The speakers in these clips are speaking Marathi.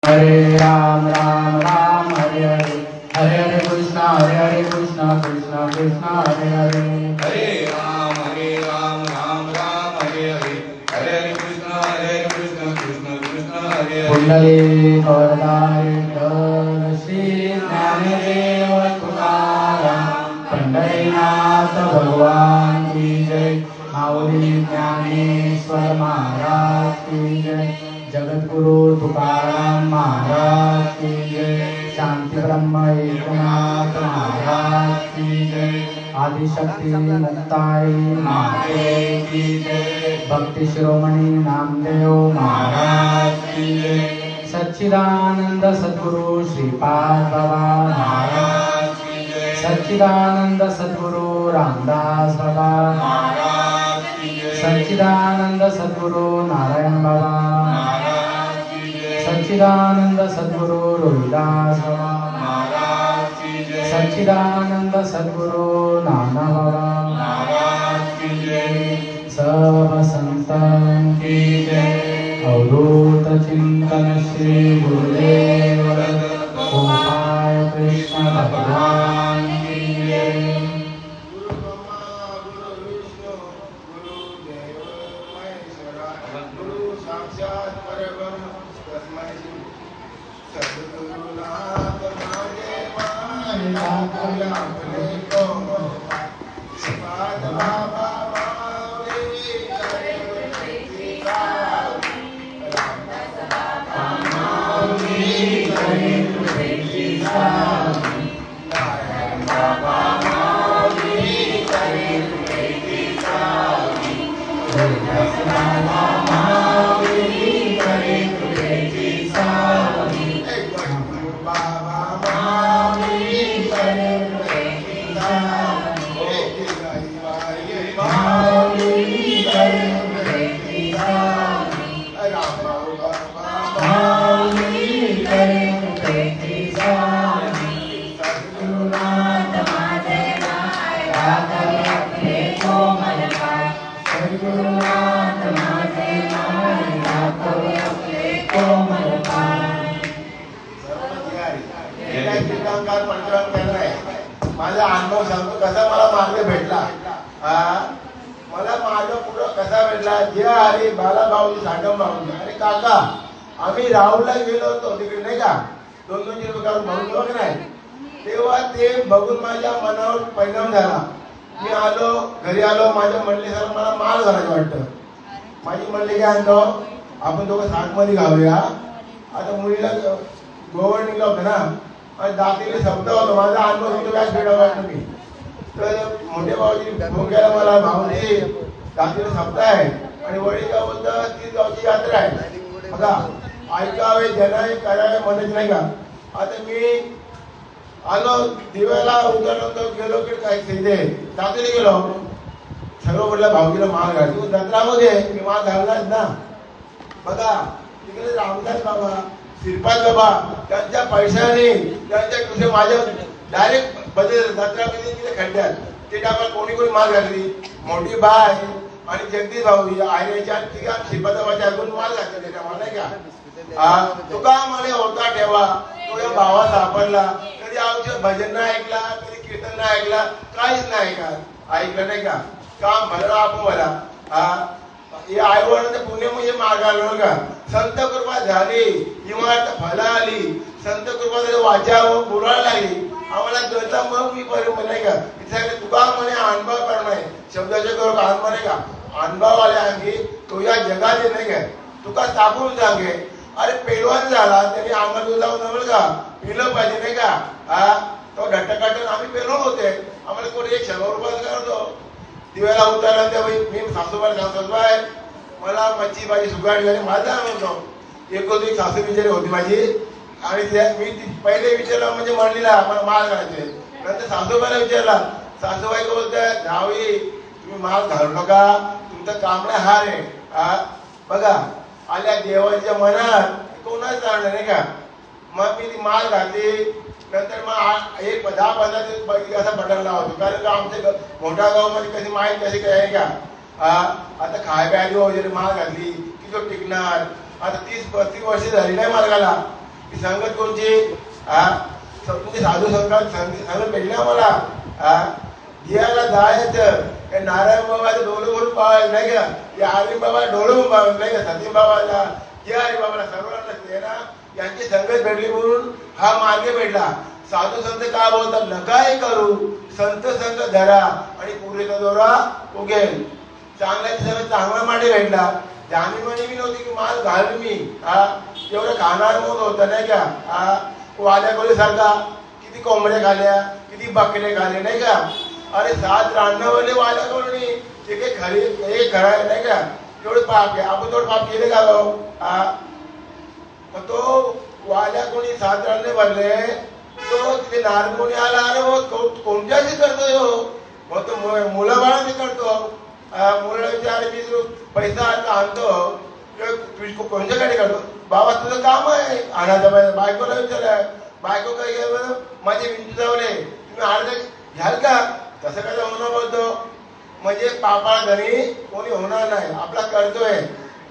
हरे राम राम राम हरे हरे, हरे हरे कृष्णा कृष्णा कृष्णा हरे हरे। हरे राम राम राम हरे हरे, हरे हरे कृष्णा कृष्णा कृष्णा हरे हरे। पुंडलिक वरदाय श्री ज्ञानदेव तुकाराम, पंढरीनाथ भगवान की जय, माऊली ज्ञानेश्वर महाराज की जय, जगद्गुरु तुकाराम महाराज की जय, शांति ब्रह्म एकनाथ महाराज की जय, आदिशक्ति मुक्ताई माते की जय, भक्ति शिरोमणि नामदेव महाराज की जय, सच्चिदानंद सद्गुरु श्रीपाद बाबा महाराज की जय, सच्चिदानंद सद्गुरु रामदास बाबा महाराज की जय, सच्चिदानंद सद्गुरु नारायण बाबा महाराज की जय, सच्चिदानंद सद्गुरु रोहिदास बाबा महाराज की जय, सच्चिदानंद सद्गुरु नाना बाबा महाराज की जय, सब संतन की जय। अवधूत चिंतन श्री गुरुदेव गोपाल कृष्ण भगवान की जय। गुरु ब्रह्मा गुरु विष्णु गुरुदेव महेश्वरा, गुरु साक्षात परब्रह्म तस्मै श्री सद्गुरुनाथ महादेवाय आपले को श्रीपाद बाबा माऊली करे माऊली करे तुझे सावली, नारायण बाबा माऊली करे तुझे सावली, हरिदास बाबा माऊली करे तुझे सावली, बाबा माऊली करे तुझे सावली, माऊली करे तुझे सावली, माऊली करे तुझे सावली, सद्गुरुनाथ महादेवाय राघव आपले कोमल पाय, सद्गुरुनाथ महादेवाय राघव आपले कोमल पाय। कीर्तनकार पंचनाम करणार, माझा अनुभव सांगतो कसा मला मार्ग भेटला। मला मार्ग पुढं कसा भेटला, जे हरी बाला भाऊजी साठम भाऊजी आणि काका आम्ही राहुलला गेलो होतो तिकडे नाही का, 2-2 रुपये भाऊ बघ नाही, तेव्हा ते बघून माझ्या मनावर परिणाम झाला। मी आलो घरी आलो, माझ्या म्हणले सर मला माल घालायचं वाटतं। माझी म्हणली काय आणतो आपण दोघं साठमध्ये घालूया। आता मुलीला गोवळ निघला होता ना, आणि दातीने शब्द होता, माझा अनुभव होतो काय फेडावा तुम्ही। तर मोठे भाऊजी फोन केला मला, भाऊजी दातीने शब्द आहे आणि वडील काय बोलतं ती गावची यात्रा आहे बघा, ऐकावे जनावे करावे म्हणत नाही का। आता मी आलो दिव्याला उतरलो तर गेलो की काय तिथे दातीने गेलो, सर्व म्हटलं भाऊजीला माळ घाल, तू जत्रामध्ये मी माळ घालणार ना बघा। तिकडे रामदास बाबा श्रीपाद बाबा त्यांच्या पैशाने त्यांच्या कुठे माझ्या डायरेक्ट बदल जत्रामध्ये तिथे खड्ड्यात ते टाका कोणी कोणी माल घातली, मोठी बाय आणि जगदीश भाऊ आयऱ्याच्या तिघा श्रीपाद बाबाच्या अजून माल घातले त्याच्या मला नाही का। तुका मला होता ठेवा, तो या भावा सापडला, कधी आमचं भजन नाही ऐकला, कधी कीर्तन नाही ऐकला, काहीच नाही ऐकलं नाही का, काम भलं आपण मला। हे आईवडिलांचं पुण्य म्हणजे मार्गाला का, संत कृपा झाली इमारत फला आली, संत कृपा झाली वाचा बोलायला लागली आम्हाला कळतं, मग मी बरोबर नाही का तिथे तुका म्हणे अनुभव करणं शब्दाचे करू अनुभव नाही का, अनुभव आले आणखी तो या जगात नाही काय तुका तापून सांगे। अरे पेलवान झाला त्यांनी अंगात जाऊन नव्हतं का पिलं पाहिजे नाही का, तो ढट्ट काटून आम्ही पेलवून होते, आम्हाला कोणी 100 रुपये करतो। दिव्याला उतरला तेव्हा मी सासूबाई सासूबाई मला मच्छी भाजी सुगाडी झाली, माझा अनुभव एक सासू विचारी होती माझी, आणि मी पहिले विचारला म्हणजे म्हणलीला मला माळ घालायचे, नंतर सासूबाईला विचारला, सासूबाई बोलतात जावी तुम्ही माळ घालू नका, तुमचं काम नाही हार आहे। बघा आल्या देवाच्या मनात कोणाच जाणलं नाही का, मग मी ती माळ घातली, नंतर मग एक 10-15 दिवस असा बदलला होतो, कारण का आमच्या मोठ्या गावामध्ये कशी माहीत कशी काय का। आता खाय प्यायची वगैरे माळ घातली की तो टिकणार, आता 30-35 वर्ष झाली नाही मार्गाला, ती संगत कोणची तुमचे साधू संगत भेटल्या मला दियाला जायचं नारायण बाबाचं डोळं भरून पाहायचं नाही का, या आर्य बाबा डोळं भरून पाहायचं नाही का, सतीम बाबाला या हरी बाबाला सर्वांना तेरा यांची संगत भेटली म्हणून हा मार्ग भेटला. साधू संत काय बोलतात, नकाय करू संत संग धरा आणि पुरेचा दोरा उगेल. चांगल्याची सगळं चांगला माटे भेटला. जाणी म्हणे मी नव्हती की माल घाल मी एवढं खाणार म्हणून होतं नाही का. वाल्या कोळी सारखा किती कोंबड्या खाल्या, किती बकरे खाले नाही का. अरे 7 रान्नावले वाल्या कोणी ते काही खरी हे खरं नाही का. एवढं पाप आहे, आपण थोडं पाप केले का भाऊ. मग तो वाल्या कोणी 7 रान्ने भरले, तो तिथे नारळ कोणी आला, अरे हो कोणत्याची करतोय हो. मग तो मुलं बाळाची करतो. मुलाला विचार मी पैसा आणतो कोणत्याकडे काढतो. बाबा तुझं काम आहे आणायचं. बायकोला विचार, बायको काय माझे विंचू जावले तुम्ही अर्ध घ्याल का. तसं काय होणार बोलतो. म्हणजे पापा घरी कोणी होणार नाही, आपला करतोय.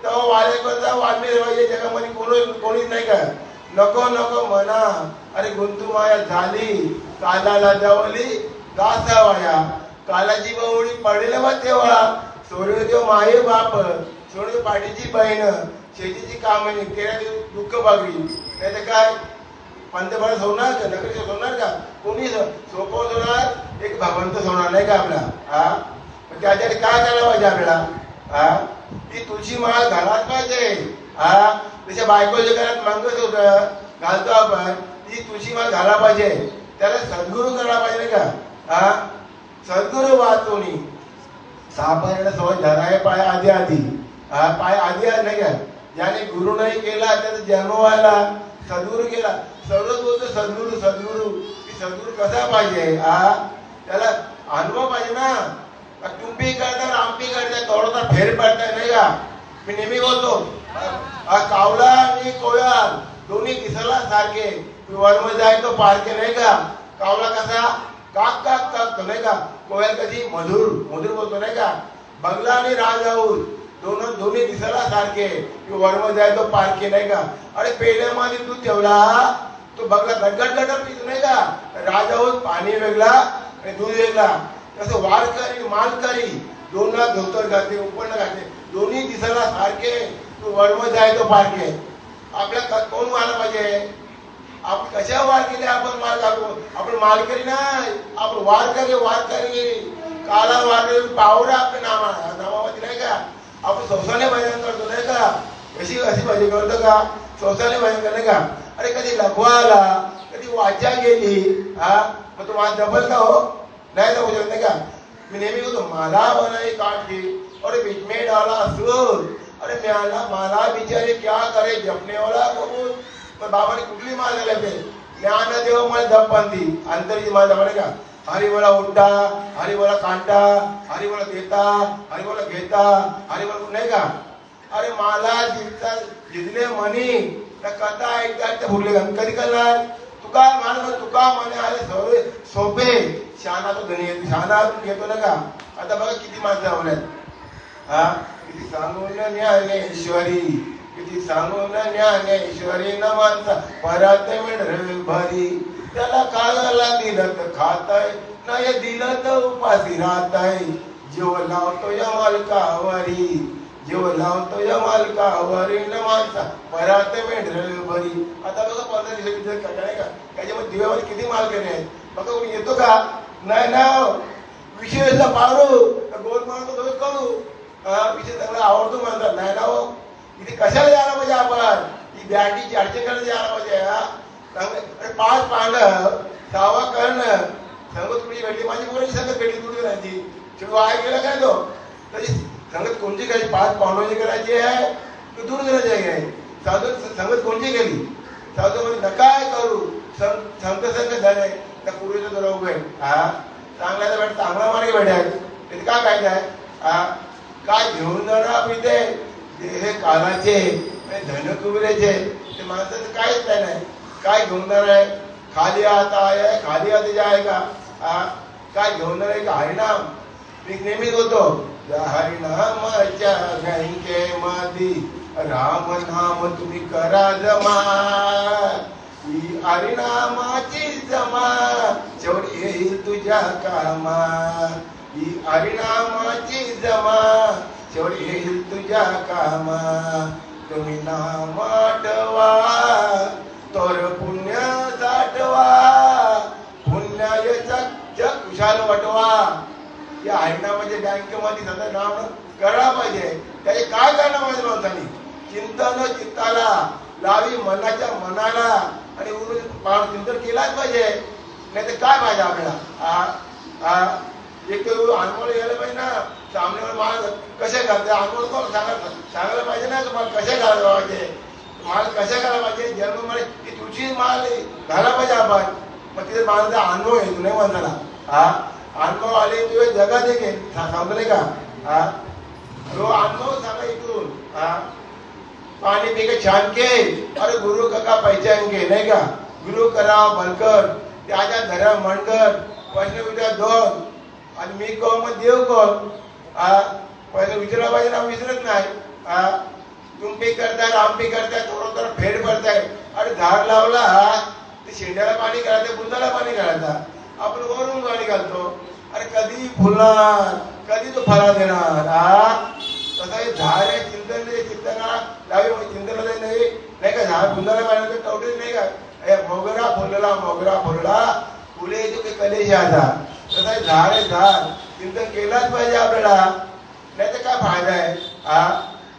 तेव्हा वाले करता वाढणे जगामध्ये कोणीच नाही का. नको नको म्हणा अरे गुंतू माया झाली, कालाला जवली गासा वाया. कालाची बवळी पडेल बा तेव्हा, सोडून देव माये बाप, सोडून पाठीची बहीण, शेतीची कामणी तेरा दुःख बघली. त्याचं काय पंतप्रधान होणार का, नगरीच होणार का, कोणी सोपवत होणार, एक भगवंत होणार नाही का आपला. त्याच्यासाठी काय करायला पाहिजे आपल्याला. ती तुळशी माळ घालाच पाहिजे. त्याच्या बायकोच्या घरात मंगळसूत्र घालतो आपण, ती तुळशी माळ घाला पाहिजे. त्याला सद्गुरू करायला पाहिजे नाही का. सद्गुरू वाचवणी सापडण्याला सवय धराय पाय आधी आधी. पाय आधी नाही का. ज्याने गुरु नाही केला त्याचा जन्म व्हायला, सद्गुरू केला. सर्वच बोलतो सद्गुरू सद्गुरू. की सद्गुरू कसा पाहिजे, त्याला अनुभव पाहिजे ना. तुम्ही करता आम्ही करता थोडासा फेर पडताय नाही का. मी नेहमी बोलतो कावला आणि कोयाल दोन्ही दिसायला सारखे. वरमध्ये आहे तो पारखे नाही का. कावला कसा काक काक काक नाही का. कोयल कधी मधुर मधुर बोलतो नाही का. बंगला आणि राजहंस दोन्ही दिसायला सारखे. वरमध्ये आहे तो पारखे नाही का. अरे पेल्यामध्ये दूध ठेवला तो बंगला गटगट गटगट पितो नाही का. राजहंस पाणी वेगळा आणि दूध वेगळा. तसं वारकरी मालकरी दोनला धोतर घालते उपन्न घालते, दोन्ही दिसायला सारखे. तू वरमध्ये आहे तो पारखे. आपल्या कोण माल पाहिजे. आपण कशा वार केले आपण माल घालतो. आपण मालकरी नाही, आपण वारकरी वारकरी. काला वारकरी पावडा आपल्या नामामध्ये नाही का. आपण संस्थाने भजन करतो नाही का. अशी भजन करतो का, संस्थाने भजन करणे का. अरे कधी लघवा आला, कधी वाचा गेली, मग तो माझा डबल का हो नाही जाऊ शकत नाही का. मी नेहमी बोलतो मला बनाई काठी और बीच में डाला सूर. अरे मला बिचारे क्या करे जपने वाला कबूल. मग बाबाने कुठली माळ घालायचे. ज्ञान देव मला जपंती अंतरी माळ म्हणे का. हरी बोला उठा, हरी बोला कांटा, हरी बोला देता, हरी बोला घेता, हरी बोला नाही का. अरे मला जिजले म्हणी कथा ऐकता फुगले कधी करणार. तुका मान तुका म्हणे आले सोपे शहाणा तो धनी शहाणा घेतो ना का. आता बघा किती माणसं आवडत. किती सांगून ज्ञानेश्वरी, किती सांगून ज्ञानेश्वरी न माणसा परत मिळेल भरी. त्याला काळाला दिलं तर खाताय, नाही दिलं तर उपाशी राहताय. जीव लावतो या मालकावरी, जीव लावतो या मालकावरी न माणसा परत मिळेल भरी. आता बघा 15 दिवसाची काय का त्याच्यामध्ये दिव्यामध्ये किती मालकरी आहेत. बघा कोणी येतो का नाही ना. विषयचा पारू गोल मारतो तो करू विषय चांगला आवडतो म्हणतात नाही ना हो. इथे कशाला जायला पाहिजे आपण. ही बॅटीची अडचण करायला जायला पाहिजे. 5 पांडव 6वा कर्ण संगत कुणी भेटली. माझी मुलाची संगत भेटली कुठे करायची. शेवटी वाया गेला काय तो. तरी संगत कोणती करायची. 5 पांडवांची करायची आहे की दूर करायची आहे. साधू संगत कोणती केली. साधू म्हणजे नकाय करू संत संगत झाले त्या पूर्वीचं जरा उभे चांगला भेट चांगला मार्ग भेटाय. तिथे काय काय काय काय घेऊन जाणार इथे हे कानाचे धन कुबरेचे ते माणसाचं काहीच नाही. काय घेऊन जाणार आहे. खाली हात आहे खाली हात जाय का. काय घेऊन जाणार आहे का हरिनाम. मी नेहमीच होतो हरिनामाच्या गंगे मधी राम नाम तुम्ही करा जमा, ही हरिनामाची जमा, शेवट येईल तुझ्या कामा, ही हरिनामाची जमा, शेवट येईल तुझ्या कामा. तुम्ही नाम आठवा तोर पुण्य साठवा, पुण्याचा जग खुशाल वाटवा. या हरिनामाच्या बँकेमध्ये सध्या नाम कळला पाहिजे. त्याचे काय करणं पाहिजे माणसाने? चिंतन चित्ताला लावी, मनाच्या मनाला, आणि चिंतन केलाच पाहिजे. नाही तर काय पाहिजे आपल्याला? एक तर अनुभव यायला पाहिजे ना, सामन्यावर माल कसे घालते अनुभव कोण सांगायला पाहिजे ना, माल कसे घालायला पाहिजे, माल कसे घालायला पाहिजे. जन्म मध्ये ती तुझी माल घाला पाहिजे आपण. मग तिथे मालाचा अनुभव येतो नाही माणसाला. अनुभव आले तुझे जगात देखील सांगतो नाही का? तो अनुभव सांगा इकडून. पाणी पी के छान के, अरे गुरु का पहचान के, नाही का? गुरु कराव बनकर, त्याच्या घरा म्हणकर, प्रश्न विचार दोन, आणि मी कोण मग देव कोण? पहिले विचारला पाहिजे ना, विचारत नाही. तुम्ही करताय, आम्ही करताय, थोडं फेड करताय. अरे झाड लावला ते शेंड्याला पाणी घालायचं, बुंदाला पाणी घालायचा, आपण वरून पाणी घालतो. अरे कधी फुलणार, कधी तो फळा देणार? तसं हे झाड आहे, चिंतनाला लावी, चिंतनाला नाही का? झाड बुंदाला पाणी टवटे नाही का? मोगरा फुलला फुले येतो की कलेश आता. तसं झाड आहे, झाड चिंतन केलाच पाहिजे आपल्याला. नाही तर काय फायदा आहे?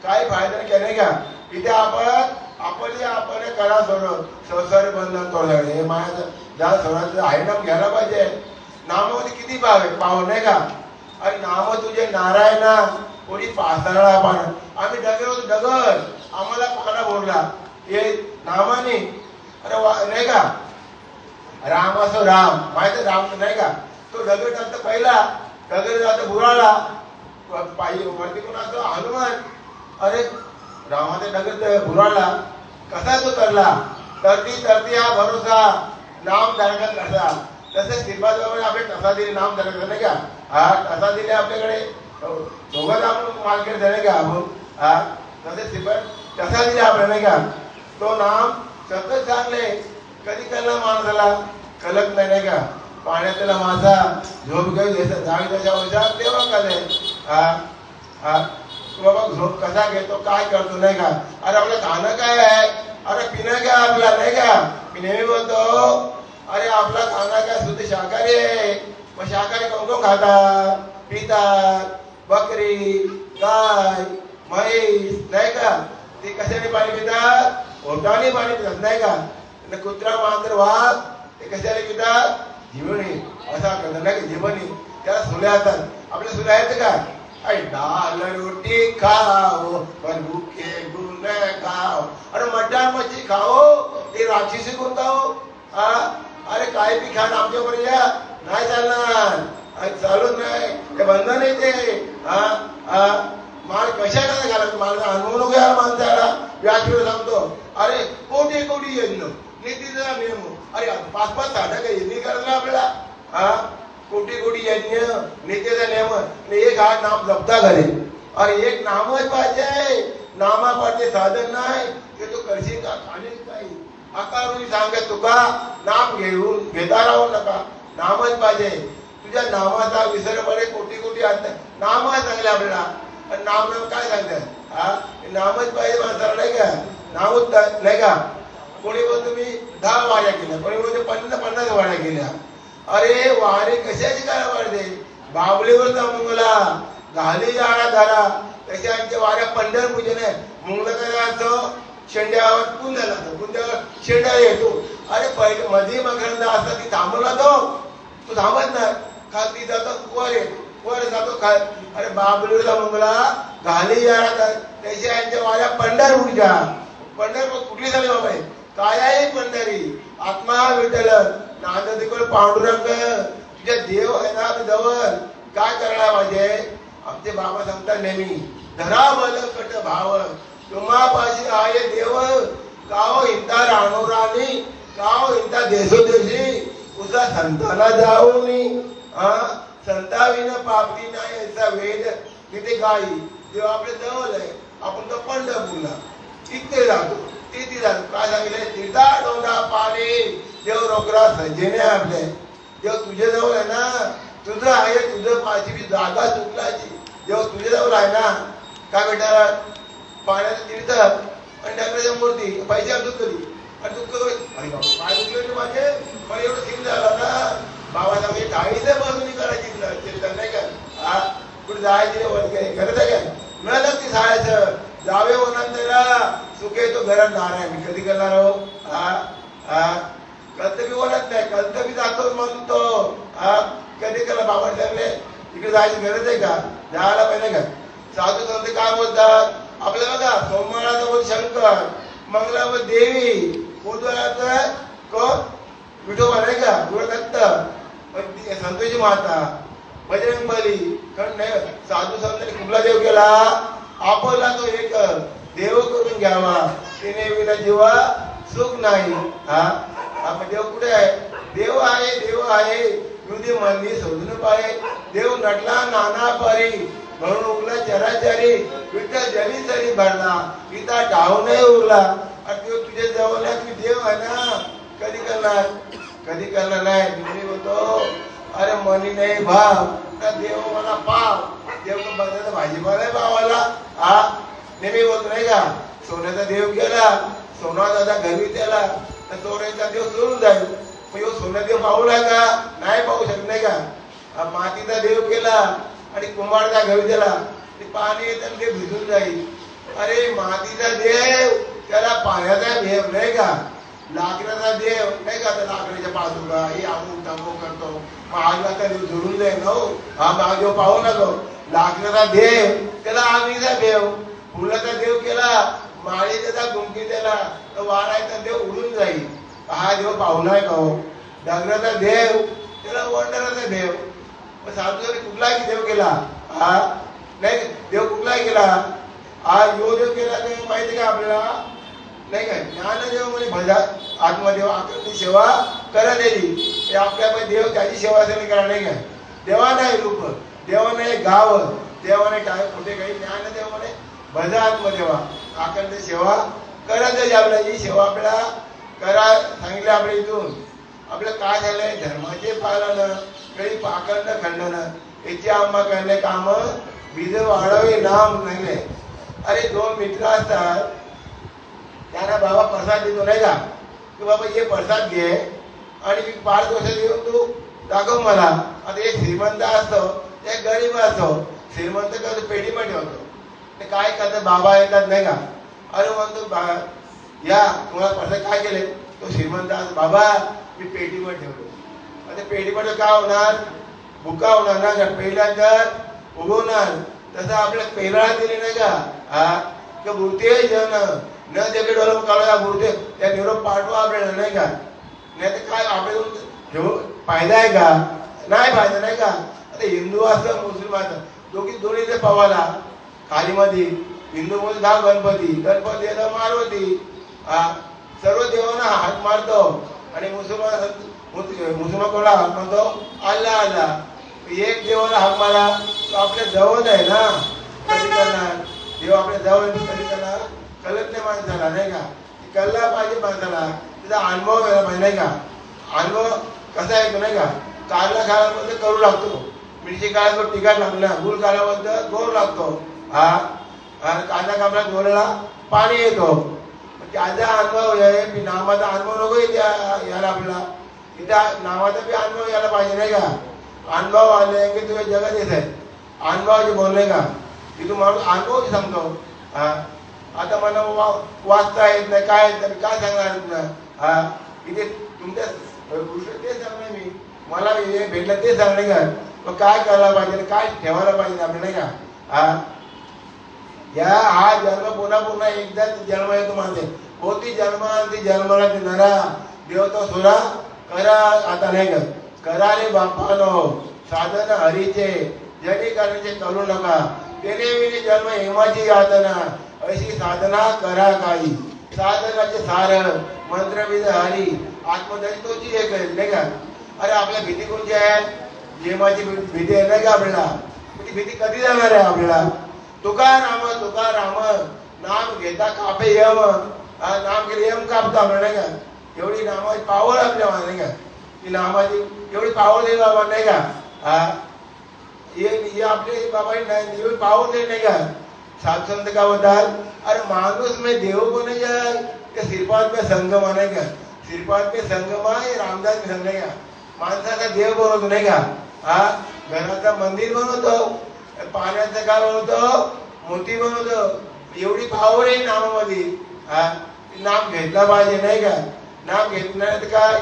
काही फायदा नाही का? इथे आपण करा सोडत संसार बंधन तोडलं. हे माझ्या ज्या सोडायचं आहे नाम घ्यायला पाहिजे. नामामध्ये किती पाव नाही का? आणि नाम तुझे नारायणा कोणी पासणारा आपण. आम्ही डगर आम्हाला पाना बोलला हे नामाने. अरे नाही का? राम असो राम, माहिती राम नाही का? तो डगर टाकतो पहिला, डगर जातो बुराळा पाहिजे वरती. कोण असतो? हनुमान. अरे रामाचा डगर बुराळला कसा तो तरला? तरती हा भरोसा, नाम धारणा कसा. तसं श्रीपाद आपले टसा दिले, नाम धारण नाही का? टसा दिले आपल्याकडे दोघं आपण मालकीर नाही का? तसे श्रीपाद टसा दिले आपल्याला नाही का? तो नाम सतत चांगले. कधी कळला माणसाला? कलक नाही का? पाण्यातला माझा झोप घेऊ जाग त्याच्या वर्षात तेव्हा कळले. बाबा झोप कसा घेतो, काय करतो नाही का? अरे आपलं खाणं काय आहे? अरे पिणं काय आपला नाही का? मी नेहमी बोलतो अरे आपला खाणं काय शुद्ध शाकाहारी आहे. मग शाकाहारी कोण खातात? पितात. बकरी, गाय, म्हैस नाही का? ते कशाने पाणी पितात? ओटाने पाणी पितात नाही का? कुत्रा, मांजर, वाघ ते कशाने पितात? जीवनी असा करतात नाही का? जीवनी त्याला सुल्या असतात. आपल्या सुल्या आहेत का? अरे दाल रोटी खाओ पर भूखे गुण खाओ. अरे मटण मच्छी खाओ, ते राक्षसी कोणता हो? अरे काय बी खाण आमच्याकडे या नाही चालणार, चालूच नाही, ते बंधन नाही ते. माल कशाला घालत? मला अनुभव नको यार माणसाला. व्यासपीठ सांगतो अरे कोटी कोटी यज्ञ नीतीचा नियम. अरे 5-5 साठा काही यज्ञ करायला आपल्याला. कोटी कोटी यज्ञ नीतीचा नियम. एक हा नाम जपता घरे. अरे एक नामच पाहिजे. नामा पाहिजे साधन नाही ते तू करशील का? खालील काही आकारून सांगत तुका नाम घेता राहू नका. नामच पाहिजे. तुझ्या नामाचा विसर पडे कोटी कोटी अर्थ. नाम सांगले आपल्याला. नाम काय सांगतात? नामच पाहिजे माणसाला नाही का? नामच नाही का? कोणी बोलतो मी 10 वाऱ्या केल्या, कोणी बोलतो 50 वाऱ्या केल्या. अरे वारे कशाची काय वाढते? बाबलीवरचा मुंगला घाली जाणा धारा तशांच्या वाऱ्या पंढरपूरचे नाही. मुंगला काय असतो? शेंड्यावर गुंजाला जातो, गुंजावर शेंड्या येतो. अरे पहिले मध्ये मकरंद असता ती थांबवला तो थांबत नाही. खाली जातो वर जातो खाल. अरे बाबलीवरचा मुंगला घाली जाणा तशांच्या वाऱ्या पंढरपूरच्या. पंढरपूर कुठली झाली बाबा? काय आहे पंढरी? आत्मा विठ्ठल नांदतिकोळ पांडुरंग. तुझ्या देव आहे ना जवळ. काय करायला पाहिजे? आमचे बाबा सांगतात नेहमी धरा बल कट भाव तुम्हापाशी आहे देव. काव हिंता राणोराणी काव हिंता देशोदेशी उसा संताला जाऊनी. संताविन पापती नाही याचा वेद तिथे गाई. देव आपल्या जवळ आहे. आपण तो पंढरपूरला तिथे जातो तिथे जातो. काय सांगितले? तीर्था डोंगा पाणी देव रोकरा सज्जेने आपले. देव तुझ्या जवळ आहे ना, तुझं आहे, तुझं माझी जागा चुकलाची देव तुझ्या जवळ आहे ना. काय बेटा? पाण्याचं तीर्थ आणि डंगराच्या मूर्ती पैसे आणतो कधी आणि दुःख अरे बाबा काय दुखलं माझे मला एवढं सीन झालं ना. बाबा सांगे डाळीच्या बाजूनी करायची तीर्थ नाही का? हा कुठे जायची खरंच आहे काय? मिळालं ती सांगायचं जावे ओनंतरा सुखे तो घरात नारायण. कधी करणार हो? हा कर्तव्य बोलत नाही, कर्तव्य जातो म्हणतो. हा कधी करा बाबा सांगले तिकडे जायची गरज आहे का? जायला पाहिजे का? साधू संत काय बोलतात आपल्याला बघा? सोमवाराचा बोल शंकर, मंगळावर देवी, बुधवाराचं कोण? विठोबा नाही का? गुरुदत्त, संतोषी माता, बजरंग बली. कारण नाही साधू संतांनी कुठला देव केला? आपला तो एक देव करून घ्यावा, तिने विना जीवा सुख नाही. हा आपण देव कुठे आहे? देव आहे, देव आहे युधी मंदी शोधून पाहे. देव नटला नाना परी म्हणून उगला चराचरी. विठ्ठल जरी तरी भरला इथं डाव नाही उरला. आणि तुझ्या जवळ तू देव आहे ना. कधी करणार? कधी करणार नाही. मी बोलतो अरे मनी नाही भाव ना देव मला पाव. देव बघायचा भाजीपाला आहे भावाला. हा नेहमी बोलतो नाही का? सोन्याचा देव गेला, सोना दादा घरी त्याला तर सोन्याचा देव सोडून जाईल. मग सोन्या देव पाहूला का? नाही पाहू शकत नाही का? मातीचा देव केला आणि कुंभारचा घरी दिला पाणी येतं ते भिजून जाईल. अरे मातीचा देव त्याला पाण्याचा देव नाही का? लाकडाचा देव नाही का? तर लाकडाच्या पादुका हे अमुक तमुक करतो मग आगला तर जुळून जाईल ना. हा माग देव पाहू नको. लाकडाचा देव त्याला आगीचा देव. फुलाचा देव केला, माळी त्याचा गुंकी त्याला तर वाढायचा देव उडून जाईल. हा देव पाहू नाही का? डंगराचा देव त्याला वंडराचा देव. साधू कुठला देव केला? हा नाही देव कुठला केला? हा यो देव केला माहिती का आपल्याला? नाही का? ज्ञानदेव म्हणजे भजा आत्मदेव आकृती सेवा करा दिली. आपल्या देव त्याची सेवा असेल करा नाही का? देवा नाही रूप, देवा नाही गाव, देवा नाही काय कुठे काही. ज्ञानदेव म्हणे भजा आत्मदेवा आकृती सेवा करा दिली. आपल्याला ही सेवा आपल्याला करा सांगितलं. आपल्या इथून आपलं काय झालंय? धर्माचे पालन काही पाखंड खंडन याची आम्हा करणे काम बीज वाढावे नाम नाही. अरे दोन मित्र असतात त्यांना बाबा प्रसाद देतो नाही का? की बाबा हे प्रसाद घे आणि 5 वर्ष देऊन तू दाखव मला. आता एक श्रीमंत असतो एक गरीब असतो. श्रीमंत कसं पेटीमध्ये ठेवतो ते काय करतात बाबा येतात नाही का? अरे म्हणतो या तुम्हाला प्रसाद काय केले? तो श्रीमंत असतो बाबा मी पेटीमध्ये ठेवतो. आता पेटीमध्ये काय होणार? भुका होणार ना. पहिला तर उगवणार. तसं आपल्या पेरा दिले नाही का? हा की मूर्ती जन न देखील डेव्हलप काढा मूर्ती त्या निरोप पाठवा आपल्याला नाही का? नाही तर काय आपल्याला फायदा आहे का? नाही फायदा नाही का? आता हिंदू असतं मुस्लिम असतं दोन्ही ते पवाला खालीमध्ये. हिंदू मध्ये दहा गणपती, गणपती येतं मारुती. हा सर्व देवांना हात मारतो आणि मुसलमान कोणा हात मारतो? अल्ला अल्ला. एक देवाला हात मारा तो आपल्या जवळ आहे ना. कधी करणार? देव आपल्या जवळ कधी करणार? कळत नाही माणसाला नाही का? कळला पाहिजे माणसाला. त्याचा अनुभव घ्यायला पाहिजे नाही का? अनुभव कसा येतो नाही का? कारला खाल्याबद्दल करू लागतो, मिरची खाल्याबद्दल तिखट लागलं, गुळ खाल्याबद्दल गोड लागतो. हा कांदा कापला गोळाला पाणी येतो. त्याचा अनुभव आहे. नामाचा अनुभव नको यायला आपल्याला. इथं नावाचा बी अनुभव यायला पाहिजे नाही का? अनुभव आले की तुझ्या जगात येत आहे. अनुभवाचे बोलले का की तू माणूस अनुभव सांगतो. हा आता मला वाचता येत नाही काय काय सांगणार तुला? हा इथे तुमच्या ते सांगणार मी मला हे भेटलं ते सांगणे का? मग काय करायला पाहिजे काय ठेवायला पाहिजे आपल्याला नाही का? हा या हा जन्म पुन्हा एकदा जन्म येतो माझे होती जन्माला नरा देव तो सुरा करा. आता नाही का? करा रे बापानो साधन हरीचे जनी करण्याचे करू नका. तेने विने जन्म हेमाची यातना अशी साधना करा काही. साधनाचे सार मंत्रविद हरी आत्मदरी तोची एक नाही का? अरे आपल्या भीती कोणची आहे? हेमाची भीती आहे नाही का आपल्याला? ती भीती कधी जाणार आहे आपल्याला? तुकाराम तुकाराम नाम घेता कापे यम, नाम घेतले यम कापता आपलं नाही का. एवढी नामाची पावर आपल्या नाही का, ती नामाची एवढी पावर देईल बाबा नाही का. हे आपले बाबा नाही एवढी पावर देईल नाही का. साधू संत का बोलतात, अरे माणूस में देव कोण जाय ते श्रीपाद में संगम नाही का. श्रीपाद में संगम आहे, रामदास में संगम नाही का. माणसाचा देव बनवतो नाही का. घराचा मंदिर बनवतो, पाण्याचं काय बनवतो, मोती बनवतो. एवढी पावर आहे नामामध्ये. नाम घेतला पाहिजे नाही का. नाम घेत नाही तर काय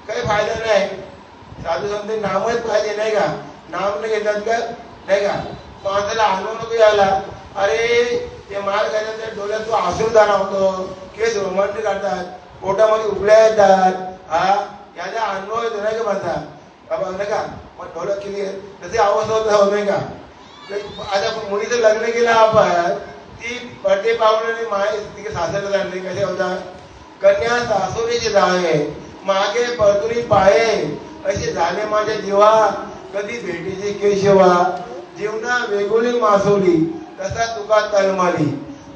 काही फायदा नाही. साधू संत नामच पाहिजे नाही का. नाम नाही घेतात का नाही का. माणसाला अनुभव नको यायला, अरे ते माल घालतात डोळ्यात तो आसूरदार होतो, केस रोमंट काढतात, पोटामध्ये उकळ्या येतात. याचा अनुभव येतो नाही का माझा बाबा नाही का. मग डोळ्यात किती तसे अवस्था होत नाही का. आता मुलीचं लग्न केलं आपण, ती बर्थडे पाहुणे माय तिथे सासरला जाणली कसे होता. कन्या सासुरीची जावे मागे परतुरी पाये, असे झाले माझ्या जीवा कधी भेटीची केशवा. जीवना वेगुली मासोली तसा तुका तलमाली.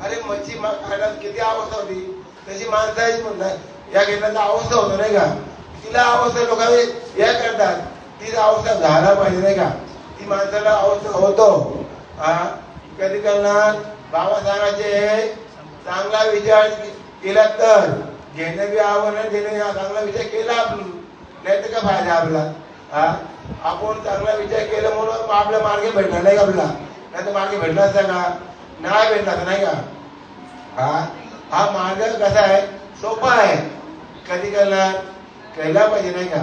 अरे मच्छी खाण्यात किती अवस्था होती, तशी माणसाची म्हणतात या घेण्याचा अवस्था होतो नाही का. तिला अवस्था लोकांनी या करतात, तीच अवस्था झाला पाहिजे नाही का. ती माणसाला अवस्था होतो. कधी करणार बाबा सांगायचे चांगला विचार केला तर घेणं बी आवडणं देणं चांगला विचार केला आपण, नाही तर काय फायदा आपला. आपण चांगला विचार केला म्हणून आपल्या मार्गे भेटला नाही का आपला. नाही तर मार्गे भेटला असता का नाही भेटला नाही का. हा मार्ग कसा आहे, सोपा आहे. कधी करणार केला पाहिजे नाही का.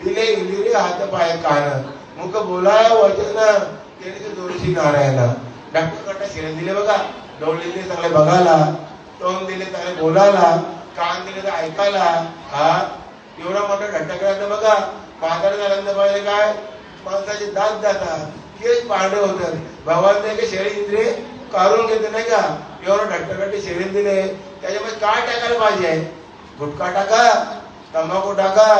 दिले इंद्रिय हात पाय कान मुख बोलाय वचन त्याने जोडशी नारायणा. डॉक्टरकडे शिरण दिले बघा, डोळ दिले चांगले बघायला, तोंड दिले चांगले बोलायला, कान दिले तर ऐकायला. एवढा मोठा ढट्टा करायचा बघा. म्हातारा झाल्यानंतर पाहिजे काय माणसाचे दात जातात, केस पांढरे होतात. भगवान ते शरीर इंद्रिय काढून घेते नाही का. एवढं ढट्टाकडे शरीर दिले, त्याच्यामध्ये काय टाकायला पाहिजे. गुटखा टाका, तंबाखू टाका,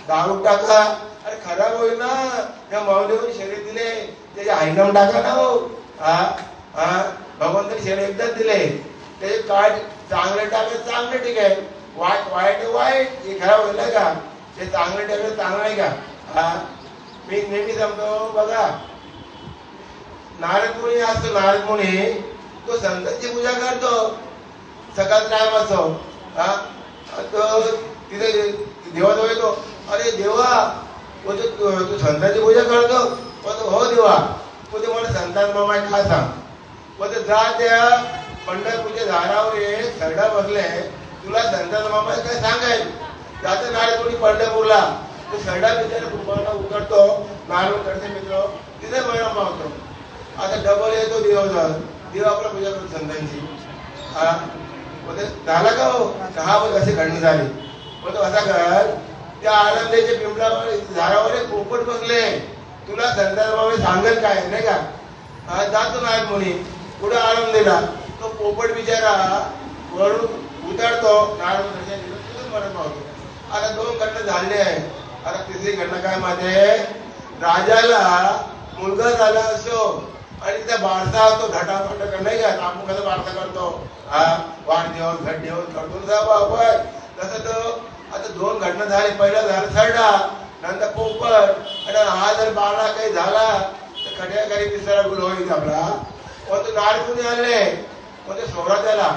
दारू टाका. अरे खराब होईल ना. त्या माऊलीवर शरीर दिले त्याचे आयनम टाका ना हो. भगवंताने शरीर एकदाच दिले, त्याचे काय चांगले टाकले चांगले ठीक आहे, वाईट वाईट वाईट हे खराब होईल का. ते चांगले टाकले चांगलं नाही का. मी नेहमी सांगतो बघा, नारद मुनी असतो, नारद मुनी तो संतांची पूजा करतो सकाळ टाइम असतो. तो तिथे देवाजवळ येतो, अरे देवा तू संतांची पूजा करतो. हो देवा, तू मला संतान मामा काय सांग. जा त्या पंढरपूरच्या झाडावर सरडा बसले, तुला संतान मामा काय सांगाय. जातं नारद मुनी पंढरपूरला, तो सरडा बिचारा कृपाला उतरतो, नारळ करते मित्र तिथे महिना पावतो. आता डबल येतो देवाजवळ, देव आपला पूजा करतो संतांची. झाला का हो हा बघ असे घडणी झाली. मग असा कर, त्या आनंदाच्या पिंपळावर झाडावर पोपट बसले, तुला संतान मामा सांगेल काय नाही का. जातो नारद मुनी पुढे आनंद दिला. तो पोपट बिचारा वरून उतरतो, नारद तिथून मरण पावतो. आता 2 घटना झाले आहे. आता तिसरी घटना काय माहिती, राजाला मुलगा झाला असो आणि त्या बारसा होतो धटापट नाही का. आपण कसं बारसा करतो, वाढदिवस घटदिवस करतो तसं तो. आता 2 घटना झाले. पहिला झाला सरडा, नंतर पोपट. आणि हा जर बाळा काही झाला तर खड्या काही तिसरा गुल होईल आपला. मग तो नारद मुनी आले, मग ते सोडा त्याला.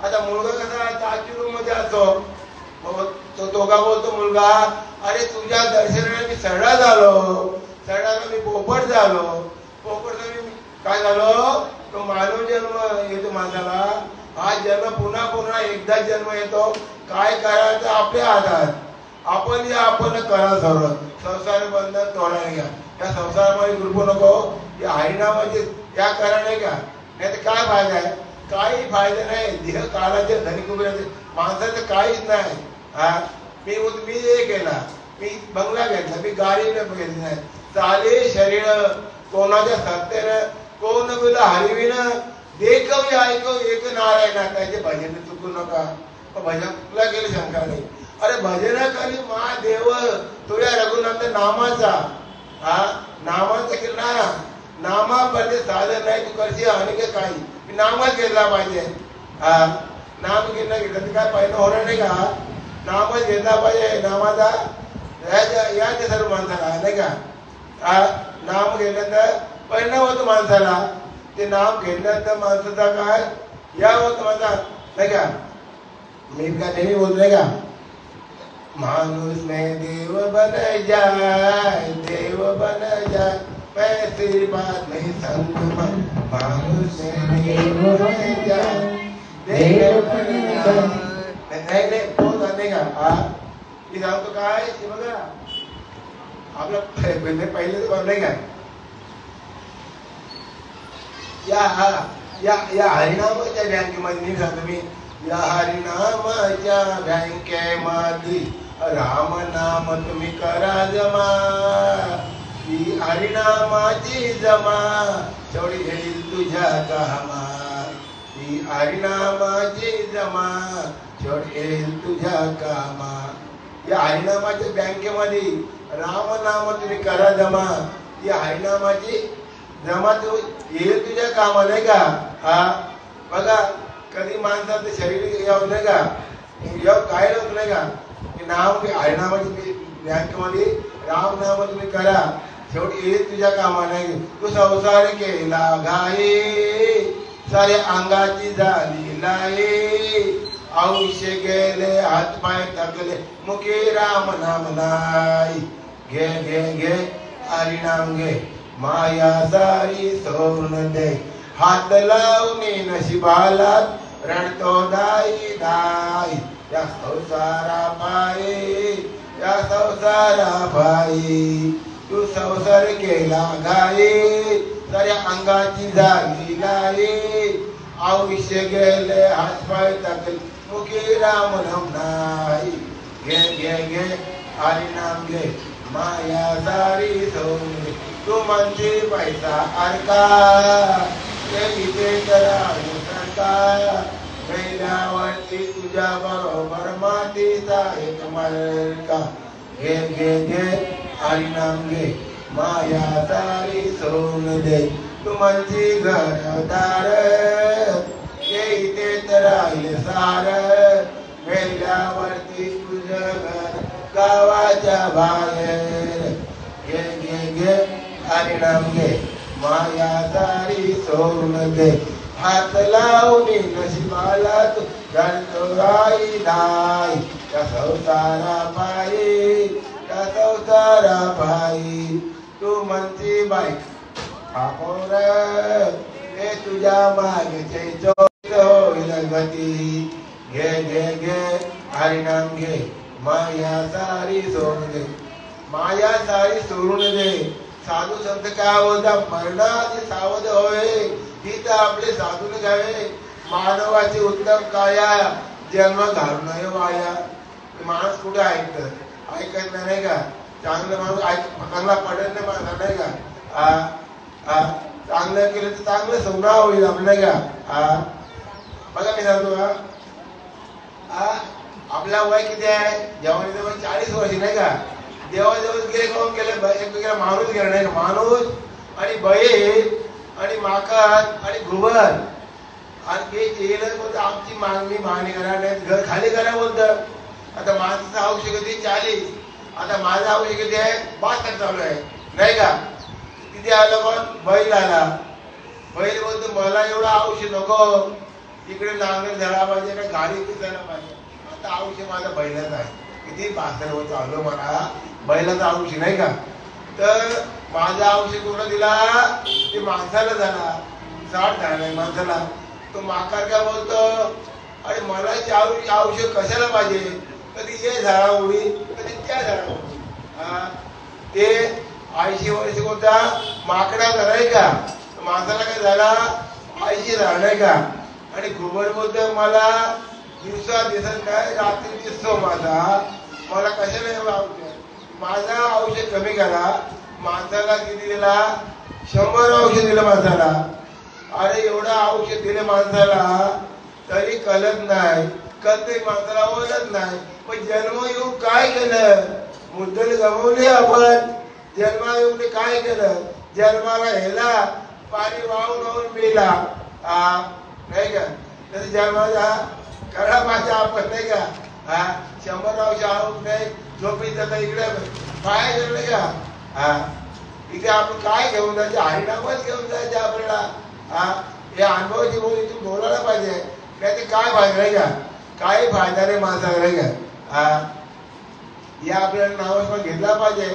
आता मुलगा कसा चाची रूम मध्ये असतो, तो का बोलतो मुलगा, अरे तुझ्या दर्शनाने मी सरडा झालो, सरडाला मी पोपट झालो, पोपटचा मी काय झालो. तो मानव जन्म येतो माणसाला. हा जन्म पुन्हा पुन्हा एकदा जन्म येतो. काय करायचं आपल्या हातात. आपण आपण करा सर्व. संसार बंधन तोडायला घ्या. या संसारामध्ये गुरपू नको. या हरिनामाचे या करा नाही का. नाही तर काय फायदा आहे, काही फायदा नाही. देह काळाचे धनिक माणसाचं काहीच नाही. मी हे केला, मी बंगला घेतला, मी गाडी घेतली नाही. चाले शरीर कोणाच्या सत्तेनं कोण बोला हरिविन देखव ऐकव एक नारायणा. त्याचे भजन चुकू नका. भजन तुला केले शंका नाही. अरे भजन करी मा देव तुझ्या रघुनाथ नामाचा. नामाचा केला नामामध्ये साधन नाही तू करशील आणि काही नामच घेतला पाहिजे. नाम घेतलं तर काय पहिलं होणार नाही का? नामच घेतला पाहिजे. नामाचा या सर्व माणसाला नाही का? नाम घेतल्यानंतर परिणाम होतो माणसाला. ते नाम घेतल्यानंतर माणसाचा काय या होत माझा नाही का? मी का नेहमी बोलतो नाही का? माणूस में देव बन जाए, देव बन जाए, मैं तेरी बात नहीं समझूंगा. माणूस में देव बन जाए, देव बन जाए. नाही बोल नाही का? मी सांगतो काय ते बघा आपलं पहिले तर नाही का? या हरिनामाच्या बँकेमध्ये मी सांगतो मी या हरिनामाच्या बँकेमध्ये राम नाम तुम्ही करा जमा. ही हरिनामाची जमा तेवढी घेईल तुझ्या कामा. ही हरिनामाची जमा तेवढी येईल तुझ्या कामा. या हरिनामाच्या बँकेमध्ये राम नाम तुम्ही करा जमा. ही हरिनामाची जमा तू येईल तुझ्या कामा नाही का? बघा कधी माणसाचं शरीर यावं नाही का? काय होत नाही का? नाम हरिनामाची बँकेमध्ये राम नाम तुम्ही करा शेवटी येईल तुझ्या कामा नाही. तू संसार केला घाई साऱ्या अंगाची झाली लाई. आयुष्य गेले हातपाय थकले मुखे राम नाम नाही. घे घे घे हरिनाम घे माया सारी सोडून दे. हात लावणे नशिबाला रडतो दाई दाई. या संसारा पायी या संसारा पायी तू संसार केला घाई साऱ्या अंगाची झाली लाई. आयुष्य गेले हातपाय थकले मुखी राम नाम नाही. घे घे घे हरिनाम घे माया सारी सोडून दे. तू म्हणजे पैसा अडका इथे करा मेल्यावरती तुझ्या बरोबर मातीचा एक मरका. घे घे घे हरिनाम घे माया सारी सोडून दे. तू म्हणजे घरदार इथे तर राहील सार. मेल्यावरती तुझं घर गावाच्या बाहेर. घे घे घे हरिनाम घे माया सारी सोडून दे. हात लावणी नशिबाला तू घालतो राई दाई. त्या संसारा पायी त्या संसारा पायी तू म्हणती बाईक आपण हे तुझ्या मागचे चोर होईल गती. घे घे घे हरिनाम घे माया सारी सोडून दे. माया सारी सोडून दे. साधू संत काय बोलतात मरणाची सावध होय. ही तर आपले साधून घ्यावे. मानवाची उत्तम काया जन्म घालू नये वाया. माणूस कुठे ऐकत नाही का? चांगलं माणूस चांगला पडेल नाही माणसा नाही का? चांगलं केलं तर चांगलं सौना होईल आपलं नाही का? बघा मी सांगतो आपला वय किती आहे? जेव्हा 40 वर्ष नाही का? देवाजवळ गेले कोण केलं एकमेकाला माणूस गेला नाही का? माणूस आणि बैल आणि माकड आणि घुबड आणि बोलतो आमची मागणी करा नाही घर खाली करा बोलतं. आता माणसाचं औषध किती 40. आता माझं औषध किती आहे 62 चालू आहे नाही का? तिथे आलं पण बैल आला. बैल बोलतो मला एवढं औषध नको. इकडे नांगर झाला पाहिजे ना गाडी झाला पाहिजे. आता औषध माझा बैलाच आहे. किती 62 चालू मला बैलाचा औषध नाही का? तर माझा औषध कोणा दिला? ते माणसाला झाला 60 झाला माणसाला. तो माकार काय बोलतो अरे मला औषध कशाला पाहिजे? कधी हे झाडा उडी कधी त्या झाडा उडी. ते 80 वर्ष कोणता माकडा झाला नाही का? माणसाला काय झाला 80 झाला नाही का? आणि घुबड बोलतो मला दिवसा दिसत नाही रात्री दिसतो माझा. मला कशाला एवढं औषध? माझा औषध कमी करा. माणसाला किती दिला? 100 औषध दिलं माणसाला. अरे एवढं औषध दिले माणसाला तरी कळत नाही. कळते माणसाला ओळखत नाही. पण जन्म येऊन काय केलं? मुद्दल गमवले आपण. जन्म येऊन काय केलं? जन्माला हेला पाणी वाहून वाहून मेला नाही का तरी जन्माचा खरा माझा आपण नाही का 100 शाहू नाही झोपी जाता इकडे पाया गेलं का इथे आपण काय घेऊन जायचे हरिनामच घेऊन जायचे आपल्याला या अनुभवाची बोली तू बोलायला पाहिजे नाही ते काय फायदा नाही का काही फायदा नाही माणसाला नाही का या आपल्याला नावास पण घेतला पाहिजे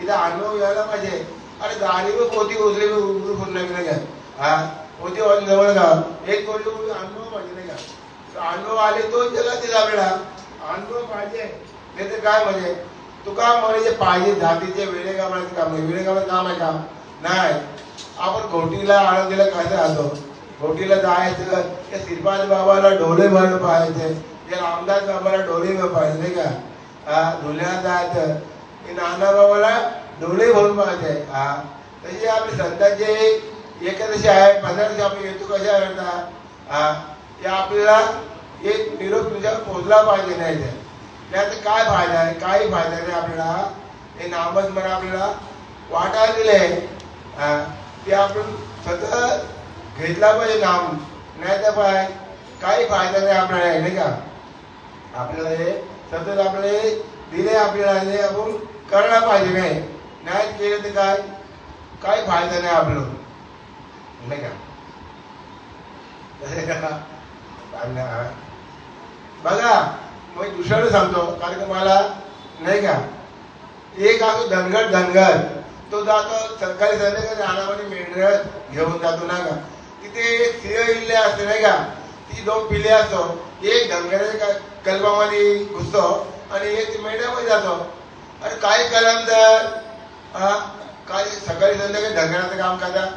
इथे अनुभव यायला पाहिजे आणि गाडीवर पोती उचले उघडून नाही का पोती वाजून जवळ का एक कोटी अनुभव पाहिजे नाही का अनुभव आले तोच जगातील आपल्याला अनुभव पाहिजे नाही तर काय म्हणजे तुका म्हणजे पाहिजे जातीचे वेळेकामाचे काम नाही वेळेकामाचं काम आहे का नाही आपण घोटीला आळंदीला कसं राहतो घोटीला जायचं त्या श्रीपाद बाबाला डोळे भरून पाहायचे त्या रामदास बाबाला डोळे पाहिजे नाही का धुल्याला जायचं नाना बाबाला डोळे भरून पाहायचे तसे आपले संतांचे एकादशी आहे 15 दिवशी आपण येतो कशा करता ते आपल्याला एक निरोप तुझ्यावर पोहोचला पाहिजे नाही त्यात काय फायदा आहे काही फायदा नाही आपल्याला हे नामच मला आपल्याला वाटायला दिले ते आपण सतत घेतला पाहिजे नाम नाही तर पाय काही फायदा नाही आपल्याला नाही का आपल्याला हे सतत आपल्याला दिले आपल्याला आपण करायला पाहिजे नाही केलं तर काय काही फायदा नाही आपलं नाही का बघा मग दुसऱ्याला सांगतो कारण की मला नाही का एक असो धनगर तो जातो सरकारी संध्याकाळी रानामध्ये मेंढर घेऊन जातो ना का तिथे सिंह इल्ले असते नाही का ती 2 पिल्ले असतो एक धनगराच्या कलबामध्ये घुसतो आणि एक मेंढ्यामध्ये जातो आणि काही कलमदार काही सकाळी संध्याकाळी धनगराचं काम करतात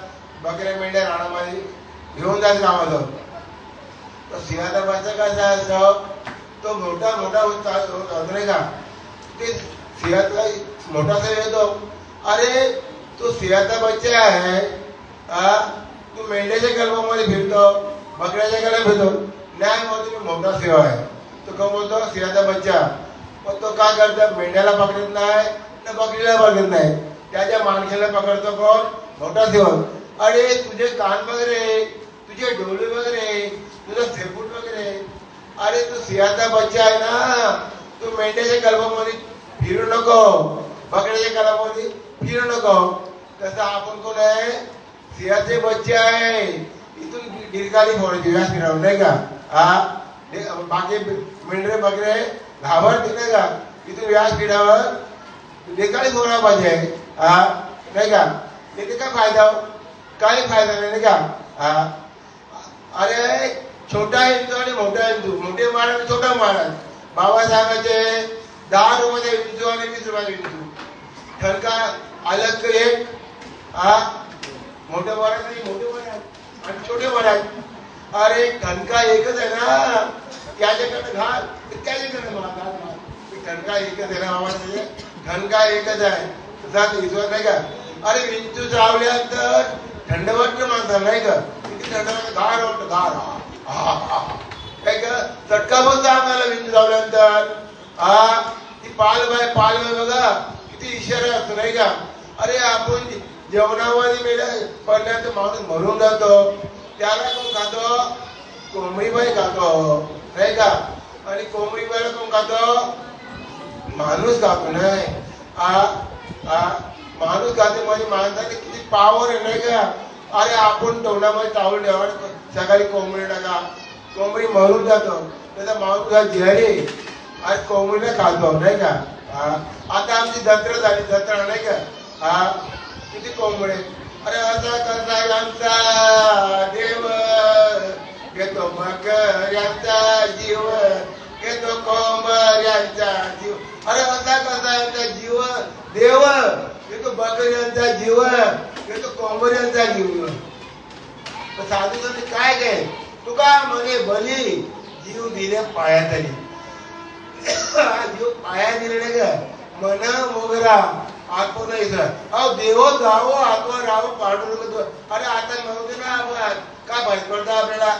बकऱ्या मेंढ्या रानामध्ये घेऊन जायचं कामाचं तो सिंहाचा बच्चा कसा असतो तो मोठा होतो नाही का ते सिंहाचा मोठासा येतो अरे तो सिंहाचा बच्चा आहे तू मेंढ्याच्या कलबामध्ये फिरतो बकऱ्याच्या कलबात फिरतो नाही मग तुम्ही मोठा सिंह आहे तो का बोलतो सिंहाचा बच्चा पण तो काय करतो मेंढ्याला पकडत नाही ना बकरीला पकडत नाही त्याच्या माणसाला पकडतो कोण मोठा सिंह अरे तुझे कान वगैरे तुझे डोळे वगैरे तुझा शेपूट वगैरे अरे तू सिंहाचा बच्चा आहे ना तू मेंढ्याच्या कलबामध्ये फिरू नको बकऱ्याच्या कलबामध्ये फिरू नको तसं आपण कोण आहे सिंहाचे बच्चे आहे इथून गिरकाली फोडायची व्यास फिरावं नाही का बाकी मेंढरे बकरे घाबरते नाही का इथून व्यास फिरावर गिरकाली फोडा पाहिजे नाही का तिथे काय फायदा काही फायदा नाही का अरे छोटा हिंदू आणि मोठा हिंदू मोठे महाराज छोटा महाराज बाबासाहेबांचे 10 रुपये हिंदू आणि 20 रुपये हिंदू ठणका अलग एक मोठे महाराज आणि छोटे महाराज अरे ठणका एकच आहे ना त्याच्याकडे घाल त्याच्याकडे ठणका एकच आहे ना बाबा ठणका एकच आहे तसा ईश्वर नाही का अरे विंचू चावल्यानंतर थंड वाटलं माणसाला नाही का किती थंड वाटतं गार वाटतं गार काय का चटका बसतो आम्हाला विंचू चावल्यानंतर ती पालबाय बघा किती इशारा असतो नाही का अरे आपण जेवणामध्ये मेळा पडल्यानंतर माणूस मरून जातो त्याला कोण खातो कोंबडीबाई खातो नाही का आणि कोंबडीबाईला कोण खातो माणूस खातो नाही माणूस खाते म्हणजे माणसाने किती पावर आहे नाही का अरे आपण तोंडामध्ये चावल ठेवा सकाळी कोंबडी टाका कोंबडी मरून जातो त्याचा माणूस झेरी आज कोंबडीला खातो नाही का आता आमची जत्रा झाली जत्रा नाही का किती कोंबडे अरे असा कसा यांचा देव घेतो मकऱ्यांचा जीव घेतो कोंबड्यांचा जीव अरे असा कसा यांचा जीव देव घेतो बकऱ्यांचा जीव घेतो कोंबड्यांचा जीव साधू संत काय काय तुका म्हणे बली जीव दिले पाया तरी जीव पाया दिले नाही का मन मोगरा आत्म इसरा अहो देव जावो आत्मा राहो पांडुरंग अरे आता नव्हते ना आपण काय फरक पडतो आपल्याला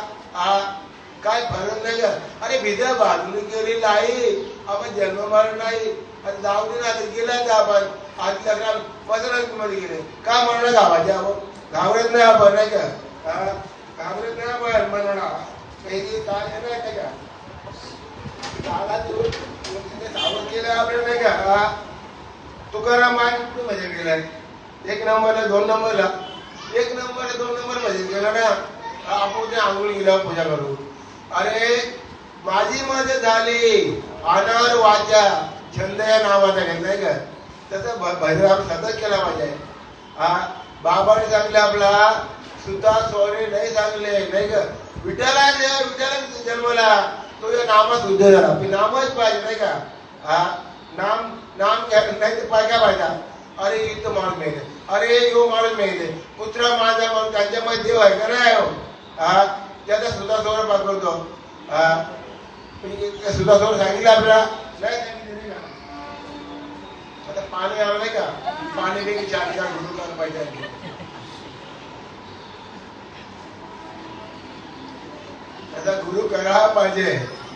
काय फरक नाही का अरे विद्या बाजूने गेली लाई आपण जन्म मरण नाही. आता जाऊ दे ना, आता गेला तर आपण आज लग्नात मसरत मध्ये गेले का म्हणणं गावाचे आपण घाबरत नाही आपण नाही का. घाबरत नाही आपण म्हणणं काही काय नाही का सावध केलं आपल्याला नाही का. तुकाराम महाराज भजन केलंय 1 नंबरला 2 नंबरला 1 नंबर 2 नंबर भजन केलं ना. आपण ते आंघोळ गेल्यावर पूजा करू. अरे माझी मत झाली अनार वाचा छंद या नावाचा नाही का. तसं भजन आपण सतत केला पाहिजे. बाबाने सांगले आपला सुद्धा सोरे नाही सांगले नाही का. विठ्ठला जन्मला तो या नामात शुद्ध झाला. नामच पाहिजे नाही का. नाम नाही तर काय पाहिजे. अरे इथं माणूस मिळते, अरे यो माणूस मिळते, कुत्रा माझा माणूस त्यांच्यामध्ये देव आहे का नाही हो. त्याचा सुद्धा सोर पकडतो. सुद्धा सोर सांगितलं आपल्याला नाही सांगितलं का. आता पाणी आलं नाही का. पाणी देखील 4 गुरु पाहिजे. त्याचा गुरु करा पाहिजे.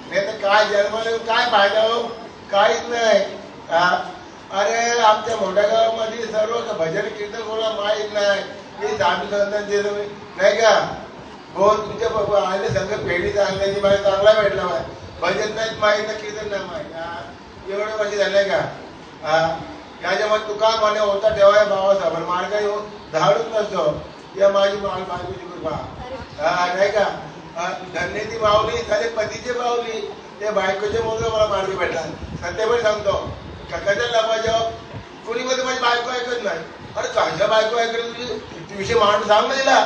नाही तर काय जन्माला काय फायदा हो. काहीच नाही. अरे आमच्या मोठ्या गावामध्ये सर्व भजन कीर्तन कोणाला माहीत नाही. हे साधू संतांचे नाही का. हो तुमच्या आले सगळं पेढी चांगल्याची मला चांगला भेटला पाहिजे. भजन नाहीच माहीत ना, कीर्तन नाही माहीत. एवढं वर्ष झालंय का. याच्यामध्ये तुका म्हणे होता ठेवाय बाबासाहेब मार्ग धाडूच नसतो. या माझी बायकोची कृपा नाही का. धन्यती माऊली झाले पतीचे माऊली ते बायकोचे मुलगा मला मार्ग भेटला. सत्य सांगतो कशाला लपायच्या कोणी मध्ये माझी बायको ऐकत नाही. अरे कशा बायको ऐकत तुझी विषय मांड सांग ना तिला.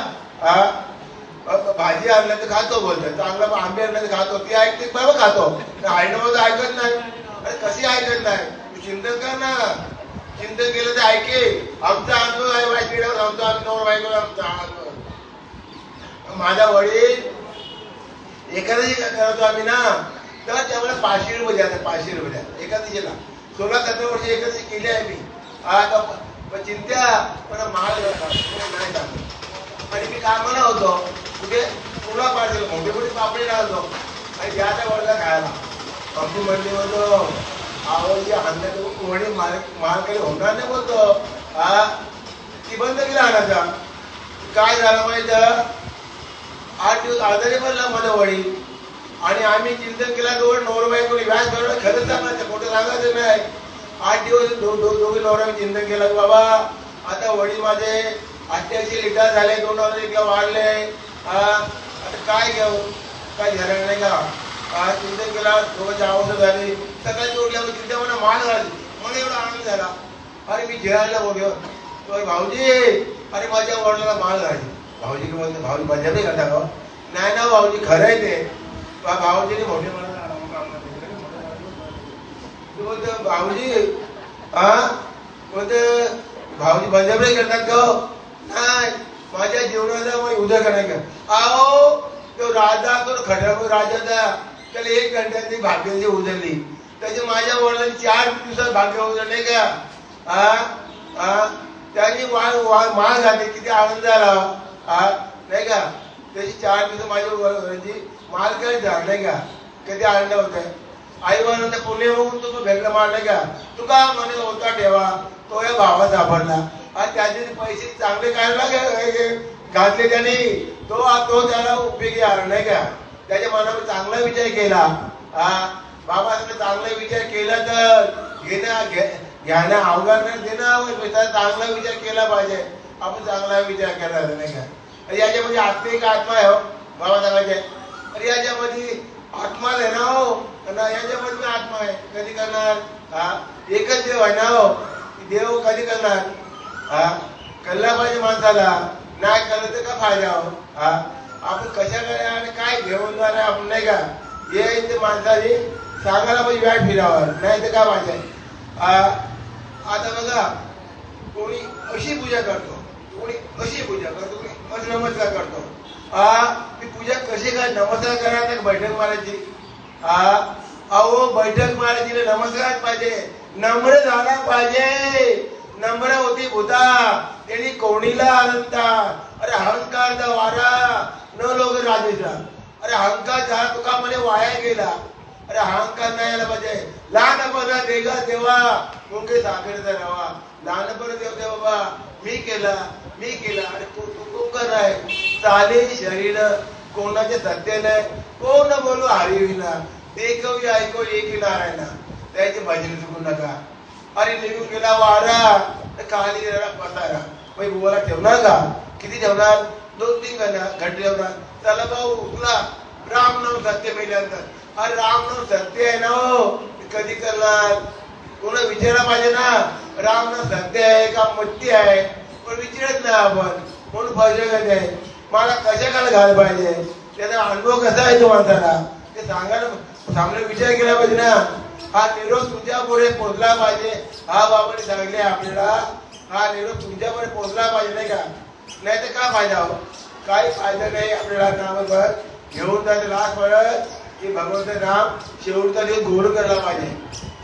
भाजी आणलं तर खातो बोलतो, चांगला आंबे आणलं तर खातो. ती ऐकते बरोबर खातो. आईनं माझं ऐकत नाही. अरे कशी ऐकत नाही. तू चिंतन कर ना. चिंतन केलं तर ऐके. आमचा अनुभव आहे बायकीवर सांगतो आम्ही नवर बायको आमचा माझा वडील एखाद्याची करतो आम्ही ना तर त्यामुळे 500 रुपये द्या. 500 रुपये द्या एखादीला. 16-17 वर्ष एखादी केली आहे मी. आता चिंत्या पण माल नाही सांगतो. आणि मी कामाला होतो कुठे तुला पाहिजे मोठे मोठे पापडी राहतो आणि त्याच्या वडला खायला आमची मंडळी होतो. आवडली आणण्यात कोणी माल काही होणार नाही बोलतो. ती बंद केला आणायचा. काय झालं माहित 8 दिवस आजारी पडला माझा वडील. आणि आम्ही चिंतन केला दोन नवरा कोणी व्याज भरलं खरंच सांगायचं खोटं सांगायचं नाही. 8 दिवस दोघी नवरा चिंतन केलं बाबा आता वडील माझे 88 लिटर झाले 2 लिटर वाढले. आता काय घेऊ काय झालं नाही का. चिंतन केला दोघांची आवश्यक झाली. सकाळी उठल्यावर चिंता मला मान घालली. मला एवढा आनंद झाला. अरे मी जेवायला बोललो भाऊजी अरे माझ्या वडिलाला मान घालली. भाऊजी म्हणते भाऊजी मजा नाही करता का. नाही ना भाऊजी खरं आहे ते. भाऊजीने मोठे बोलतो भाऊजी बोलते भाऊजी बजाबरी करतात का. नाही माझ्या जीवनाला मग उद्या करायचं का. आहो तो राजा तो खडा राजाचा त्याला 1 घंट्याची भाग्याची उजळली. त्याची माझ्या वडिलांनी 4 दिवसात भाग्य उजळले का. त्यांनी माळ घातली किती आनंद झाला नाही का. त्याची 4 दिवस माझ्या वडिलांची माल काय झालं नाही का. कधी आनंद होत आहे. आई वडिलांचा पुण्य होऊन तो भेटला माल नाही का. तुका म्हणे होता ठेवा तो या भावा सापडला. आणि त्याचे पैसे चांगले काढला घातले त्याने तो त्याला उपयोगी आला नाही का. त्याच्या मनावर चांगला विचार केला. बाबाने चांगला विचार केला तर घ्यायला अवघड नाही देणं. चांगला विचार केला पाहिजे. आपण चांगला विचार केला नाही का. याच्यामध्ये आत्मिक आत्मा आहे हो बाबा सांगायचे. अरे याच्यामध्ये आत्मा आहे ना हो. याच्यामध्ये आत्मा आहे. कधी करणार एकच देव आहे ना हो. देव कधी करणार कल्ला पाहिजे माणसाला. नाही कळलं तर का फायदा हो. आपण कशा करा आणि काय घेऊन जाणार आपण नाही का. हे ते माणसाने सांगायला पाहिजे व्याट फिरावर नाही तर काय पाहिजे. आता बघा कोणी अशी पूजा करतो कोणी अशी पूजा करतो कोणी अशी नमस्कार करतो. ती पूजा कशी काय नमस्कार करायला बैठक मारायची. अहो बैठक मारायची नमस्कार पाहिजे. नम्र झाला पाहिजे. नम्र होती भूता त्यांनी कोणीला आनंदा. अरे अहंकारचा वारा न लोक राजेचा. अरे अहंकार झाला तुका म्हणे वाया गेला. अरे अहंकार नाही यायला पाहिजे. लहानपणा वेगळा देवा मुंगे सागरचा रवा. लहानपणा देव बाबा मी केला अरे तू कर आहे. चाले शरीर कोणाचे सत्य नाही, कोण बोलू हरिविना. देखवी ऐको एकी नारायणा. त्याचे भजन चुकू नका. अरे निघून गेला वारा खाली पसारा. बोला ठेवणार का? किती ठेवणार? 2-3 घंटे ठेवणार. चला भाऊ उठला. रामनाम सत्य पहिल्यानंतर. अरे रामनाम सत्य आहे ना हो. कधी करणार? कोणा विचारला पाहिजे ना. रामनाम सत्य आहे का मत्ती आहे? पण विचारत नाही आपण. म्हणून भजन आहे. मला कशाकडे घाल पाहिजे, त्याचा अनुभव कसा आहे तो माणसाला ते सांगायला सामने विचार केला पाहिजे ना. हा निरोप तुझ्या पुढे पोहोचला पाहिजे. हा बाबाने सांगितले आपल्याला. हा निरोप तुमच्या पुढे पोहोचला पाहिजे नाही का? नाही तर काय फायदा हो? काही फायदा नाही. आपल्याला नामभर घेऊन जायचं लास्ट परत की भगवंत नाम शेवटचा दिवस गोड करायला पाहिजे.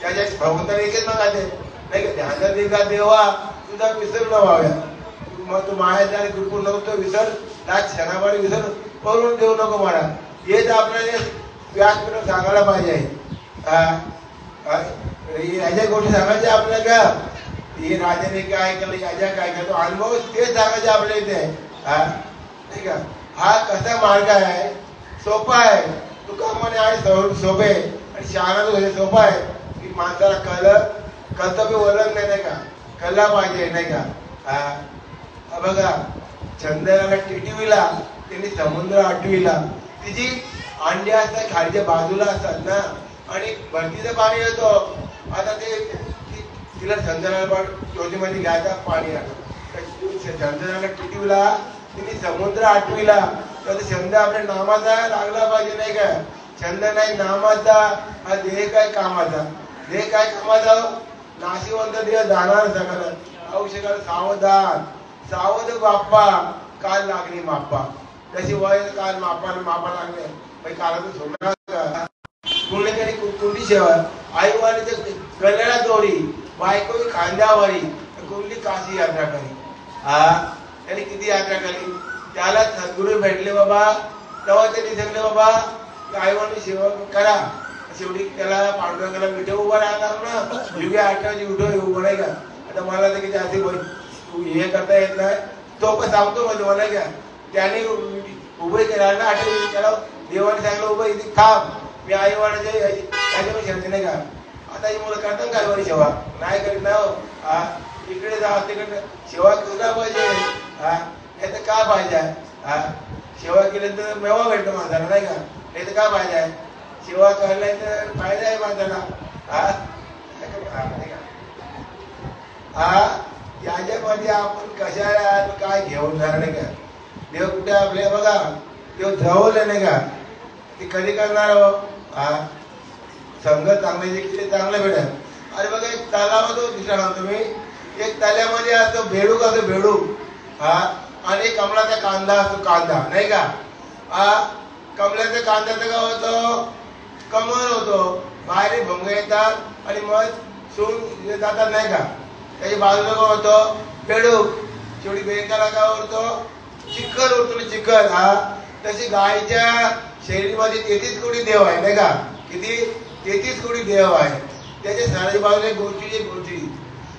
त्याच्या भगवंताने एकच मागायचे नाही का? ध्यानात एका देवा तुझा विसर न व्हाव्या. मग तू मायाच्या कृपू नको विसर. लाच क्षणापाडी विसर पळून देऊ नको मला. हेच आपल्याला व्यासपीठ सांगायला पाहिजे. ह्याच्या गोष्टी सांगायच्या आपल्याला का? हे राजाने काय केलं, याच्या काय केलं, तो अनुभव तेच सांगायचे आपल्या इथे. ठीक आहे. हा कसा मार्ग आहे? सोपा आहे. तुका म्हणे आहे सोपे आणि शहाणा तो सोपा आहे की माणसाला कर्तव्य वलन नाही का? कळला पाहिजे नाही का? बघा चंद्राला टिटवीला त्यांनी समुद्र आठविला. तिची अंडी असतात खाडीच्या बाजूला असतात ना आणि भरतीचं पाणी येतो. आता ते तिला चंद्राला ज्योतीमध्ये घ्यायचा पाणी आलं. चंद्राला टिटवीला तिने समुद्र आठविला. तर छंद आपल्या नामाचा लागला पाहिजे नाही का? छंद नाही नामाचा. हा देह काय कामाचा? देह काय कामाचा? नाशिवंत देह जाणार सगळं. औषधाला सावधान. सावध बाप्पा काल लागली माप्पा. जशी वय काल मापा लागले कालातून सोडणार का? कुणीतरी कुंडी सेवा आईवाडीच्या गल्याला दोरी बायको खांद्यावरी कुंडली काशी यात्रा करी. त्याने किती यात्रा केली? त्याला सद्गुरू भेटले बाबा. तेव्हा त्यांनी सांगले बाबा आईवाडी सेवा करा. शेवटी त्याला पांडुरंगाला विठे उभा राहणार ना. युगे आठवजी विठो उभं नाही का? आता मला तर किती असे तू हे करता येत नाही. तो पण सांगतो म्हणजे मला घ्या. त्याने उभे केला ना आठवली. त्याला देवाने सांगितलं उभं इथे थांब. मी आई वाढायचे त्याच्यामध्ये शेवटी नाही का? आता ही मुलं करतात काय वारी सेवा? नाही करीत ना. इकडे जा तिकडे सेवा केला पाहिजे. नाही तर काय पाहिजे? सेवा केली तर मेवा भेटतो माणसाला नाही का? नाही तर काय पाहिजे? सेवा करलाय तर फायदा आहे माणसाला. याच्यामध्ये आपण कशाला काय घेऊन जाणार नाही का? देव कुठे आपले बघा. देव जवळ नाही का? ते कधी करणार हो? संगत चांगले जे चांगलं भेटेल. अरे बघा एक तलाव होतो दुसरा सांगतो मी. एक तल्यामध्ये असतो बेडूक असतो बेडूक. आणि कमळाचा कांदा असतो कांदा नाही का? कमळाच्या कांद्याचं काय होतं? कमळ होतो. बाहेर भंग येतात आणि मग सून जातात नाही का? त्याच्या बाजूला काय होतं? बेडूक. शेवटी बेडकाला काय होतो? चिखल होतो ना चिखल. तशी गायच्या शरीरामध्ये 33 कोटी देव आहे नाही का? किती? 33 कोटी देव आहे. त्याच्या साऱ्या बाजूला गोष्टी.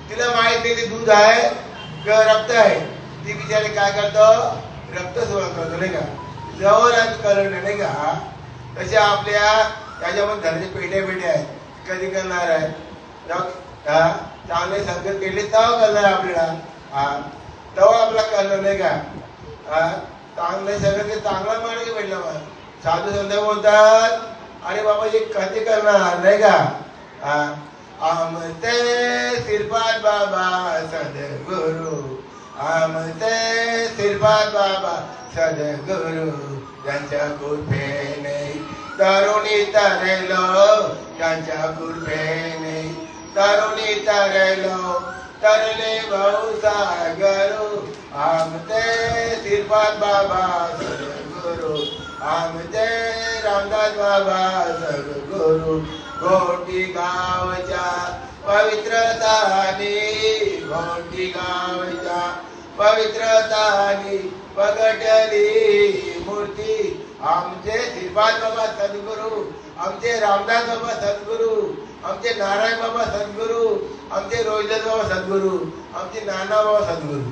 तिला माहित नाही ते दूध आहे किंवा रक्त आहे. ती बिचारी काय करतं? रक्त सोडा करतो नाही का? जवळ करणं नाही का? तसे आपल्या त्याच्यामध्ये धरणे पेट्या आहेत. कधी करणार आहे? चांगले संगत केले तेव्हा करणार आपल्याला. तेव्हा आपला करणं नाही का? चांगले सगळं चांगला मार्ग भेटला. साधू संत बोलतात अरे बाबा हे कधी करणार नाही का? आमते श्रीपाद बाबा सद्गुरु. आमते श्रीपाद बाबा सद्गुरु. त्यांच्या कृपेने तरुणी तरलो. त्यांच्या कृपेने तरुणी तरलो. तरले भाऊ सागरू. आमते श्रीपाद बाबा सद्गुरु. आमते रामदास बाबा सद्गुरु. घोटी गावच्या पवित्रतानी. घोटी गावच्या पवित्रतानी पगटली मूर्ती. आमचे श्रीपाद बाबा सद्गुरु. आमचे रामदास बाबा सद्गुरू, आमचे नारायण बाबा सद्गुरू, आमचे रोहिदास बाबा सद्गुरू, आमचे नाना बाबा सद्गुरू.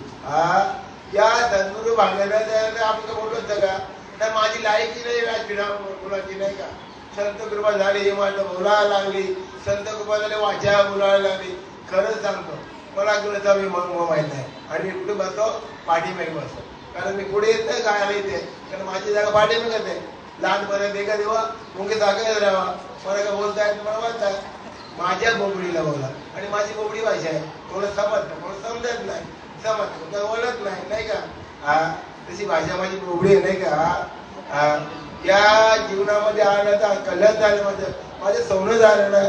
या सद्गुरू भांगण्याचं आमचं बोलत का नाही. माझी लायकी नाही व्यासपीठा मुलाची नाही का. संत कृपा झाली, माझं बोलायला लागली, संत कृपा झाली, वाचा बोलायला लागली. खरंच सांगतो मला कुणाचा मी माहित नाही. आणि मी कुठे बसतो पाठीमागे बसतो, कारण मी पुढे येत नाही गायला येते, कारण माझी जागा पाठीमागत आहे. लहानपर्यंत एका देवा मुंगे साखर राहावा, मला काय बोलता येत मला वाटतं. माझ्या बोबडीला बोला, आणि माझी बोबडी भाषा आहे. कोणा समजत कोण समजत नाही, समजत ओळख नाही नाही का. तशी भाषा माझी बोबडी आहे नाही का. या जीवनामध्ये आलं तर कल्याण झालं, माझं सोनं झालं ना.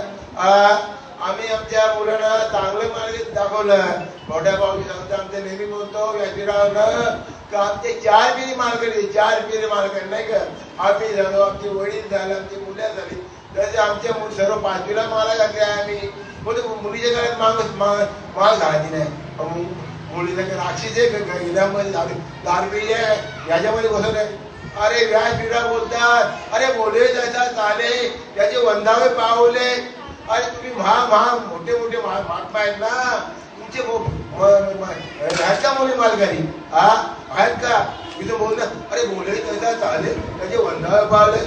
आम्ही आमच्या मुलांना चांगलं मार्ग दाखवलं. मोठ्या भाऊजी सांगतो, आमच्या नेहमी बोलतो व्यासपीठावर का आमचे 4 पिढी मालकरी, 4 पिढी मालकरी नाही का. आम्ही झालो, आमचे वडील झाले, आमची मुलं झाली, तसे आमचे सर्व 5वीला माला घातले. आम्ही मुलीच्या घरात माळ घालायची नाही. मुलीला राक्षस आहे दारपी आहे याच्यामध्ये बसत आहे. अरे व्यासपीठा बोलतात, अरे बोले जसा चाले, त्याचे वंदावे पावले. अरे तुम्ही मोठे मोठे महात्मा आहेत ना, तुमचे ह्याच्या मुली मालकरी आहेत का. तिथं बोलणं, अरे बोले तसा चाले, त्याचे वंदावे पावले,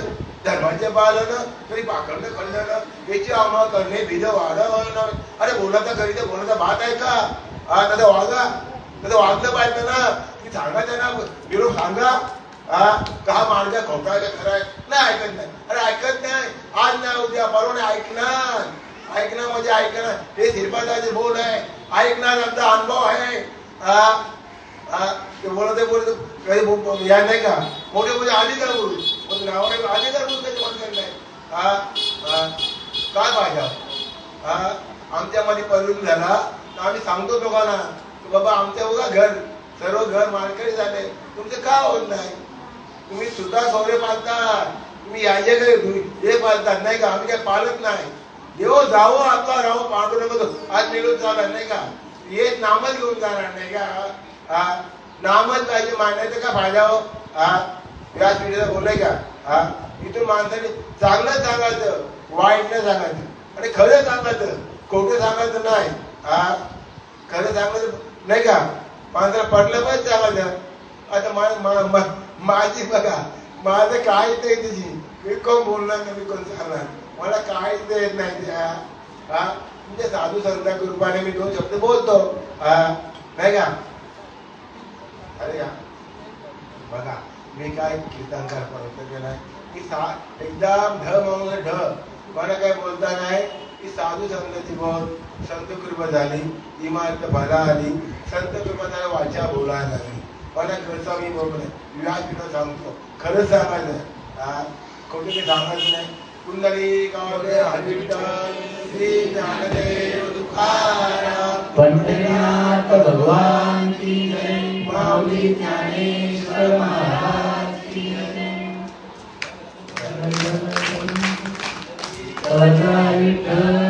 धर्माचे पालन तरी पाकडणं खंडणं, याची आम्हा करणे भिद वाढवणं. अरे बोलाचा घरी तर बोलाचा भात आहे का. तसं वागा, तसं वागलं पाहिजे ना. तुम्ही सांगा त्यांना, विरोध सांगा. का मार्ग खोटा आहे का खरा आहे, नाही ऐकत नाही. अरे ऐकत नाही, आज नाही उद्या परवा नाही ऐकणार. ऐकणं म्हणजे ऐकणं, हे श्रीपादाचे बोल आहे. ऐकणार आमचा अनुभव आहे. ते बोलत कधी या नाही का. मोठे मोठे अधिकार बोलू, पण नावाने अधिकार बोलू त्याचे म्हणतात नाही. काय पाहिजे आमच्यामध्ये परिणाम झाला तर आम्ही सांगतो लोकांना, बाबा आमच्या बघा घर सर्व घर मालकरी झाले, तुमचं का होत नाही. तुम्ही सुद्धा सौरे पाळतात, तुम्ही याचे काही हे पाळतात नाही का. आम्ही काय पाळत नाही. देव जावो आपला राहो, पांडू नको आज निघून चालणार नाही का. हे नामच घेऊन जाणार नाही का. नामच पाहिजे, मांडायचं का फायदा हो. व्यास पिढीला बोलाय का. इथून माणसाने चांगलं सांगायचं, वाईट नाही सांगायचं, आणि खरं सांगायचं, खोटं सांगायचं नाही. खरं सांगायचं नाही का. माणसाला पडलं पाहिजे सांगायचं. आता माझी बघा, माझं काहीच नाही तुझी, मी कोण बोलणार नाही, मी कोण सांगणार, मला काहीच येत नाही. म्हणजे साधू संत कृपाने मी 2 शब्द बोलतो नाही का. अरे बघा मी काय कीर्तनकार परत केलाय की एकदम ढ म्हणून ढ. मला काय बोलता नाही की साधू संतांची बोल, संत कृपा झाली, इमारत भला आली, संत कृपा झाली, वाचा बोलायला लागली. मला घरचा मी बोलतोय, व्यासपीठा सांगतो, खरंच सांगायचं, खोटे काही सांगायचं नाही. कुंडली गावले हरिविठ्ठल श्री ज्ञानदेव तुकाराम, पंढरीनाथ भगवान की जय, माऊली ज्ञानेश्वर महाराज की जय. विठ्ठल